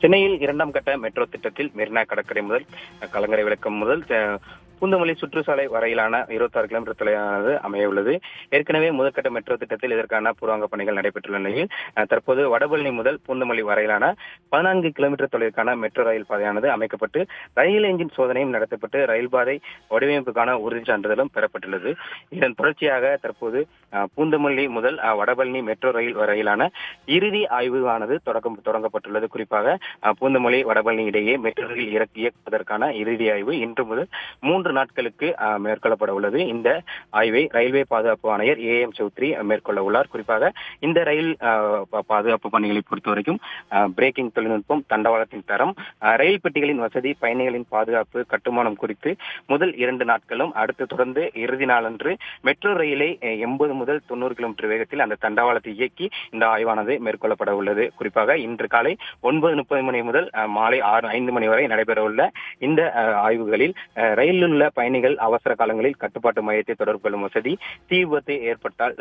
சென்னையில் 2ஆம் கட்ட மெட்ரோ திட்டத்தில் மெரினா கடற்கரை முதல் கலங்கரை விளக்கம் முதல் பூந்தமல்லி சுற்றுச்சாலை வரையிலான 26 கிலோமீட்டர் தொலைவானது அமைய உள்ளது. ஏற்கனவே முதற்கட்ட மெட்ரோ திட்டத்தில் இதற்கான பூர்வாங்க பணிகள் நடைபெற்றுள்ள நிலையில் தற்போது வடபழனி முதல் பூந்தமல்லி வரையிலான 14 கிலோமீட்டர் தொலைவிற்கான மெட்ரோ ரயில் பாதையானது அமைக்கப்பட்டு ரயில் என்ஜின் சோதனையும் நடத்தப்பட்டு ரயில் பாதை வடிவமைப்புக்கான உறுதி சான்றிதழும் பெறப்பட்டுள்ளது. இதன் தொடர்ச்சியாக தற்போது பூந்தமல்லி முதல் வடபழனி மெட்ரோ ரயில் வரையிலான இறுதி ஆய்வானது தொடங்கப்பட்டுள்ளது. குறிப்பாக பூந்தமல்லி வடபழனி இடையே மெட்ரோ ரயில் இயக்குவதற்கான இறுதி ஆய்வு இன்று முதல் 3 நாட்களுக்கு மேற்கொள்ளப்பட உள்ளது. இந்த ஆய்வை ரயில்வே பாதுகாப்பு ஆணையர் AM சௌத்ரி மேற்கொள்ள உள்ளார். குறிப்பாக இந்த ரயில் பாதுகாப்பு பணிகளை பொறுத்தவரைக்கும் பிரேக்கிங் தொழில்நுட்பம், தண்டவாளத்தின் தரம், ரயில் பெட்டிகளின் வசதி, பயணிகளின் பாதுகாப்பு, கட்டுமானம் குறித்து முதல் 2 நாட்களும் அடுத்து தொடர்ந்து இறுதி நாளன்று மெட்ரோ ரயிலை 80 முதல் 90 கிலோமீட்டர் வேகத்தில் அந்த தண்டவாளத்தை இயக்கி இந்த ஆய்வானது மேற்கொள்ளப்பட உள்ளது. குறிப்பாக இன்று காலை 9:30 மணி முதல் மாலை 5 மணி வரை நடைபெற உள்ள இந்த ஆய்வுகளில் ரயிலில் உள்ள பயணிகள் அவசர காலங்களில் கட்டுப்பாட்டு மையத்தை தொடர்பு கொள்ளும் வசதி, தீ விபத்து ஏற்பட்டால்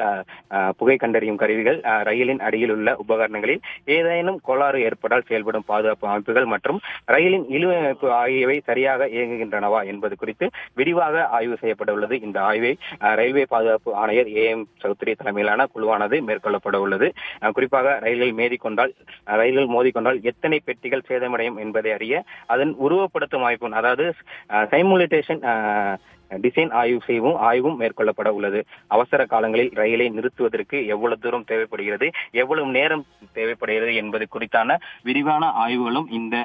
புகை கண்டறியும் கருவிகள், ரயிலின் அடியில் உள்ள உபகரணங்களில் ஏதேனும் கோளாறு ஏற்பட்டால் செயல்படும் பாதுகாப்பு அமைப்புகள் மற்றும் ரயிலின் இழுவமைப்பு ஆகியவை சரியாக இயங்குகின்றனவா என்பது குறித்து விரிவாக ஆய்வு செய்யப்பட உள்ளது. இந்த ஆய்வை ரயில்வே பாதுகாப்பு ஆணையர் AM சௌத்ரி தலைமையிலான குழுவானது மேற்கொள்ளப்பட உள்ளது. குறிப்பாக ரயில்கள் மோதிக்கொண்டால் எத்தனை பெட்டிகள் சேதமடையும் என்பதை அறிய அதன் உருவப்படுத்தும் அமைப்பு, அதாவது சைமுலேட்டேஷன் டிசைன் ஆய்வும் மேற்கொள்ளப்பட உள்ளது. அவசர காலங்களில் ரயிலை நிறுத்துவதற்கு எவ்வளவு தூரம் தேவைப்படுகிறது, எவ்வளவு நேரம் தேவைப்படுகிறது என்பது குறித்தான விரிவான ஆய்வுகளும் இந்த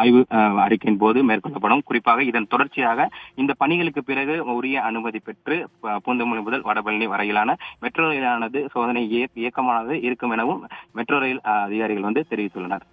ஆய்வு அறிக்கையின் போது மேற்கொள்ளப்படும். குறிப்பாக இதன் தொடர்ச்சியாக இந்த பணிகளுக்கு பிறகு உரிய அனுமதி பெற்று பூந்தமல்லி முதல் வடபழனி வரையிலான மெட்ரோ ரயிலானது சோதனை இயக்கமானது இருக்கும் எனவும் மெட்ரோ ரயில் அதிகாரிகள் தெரிவித்துள்ளனர்.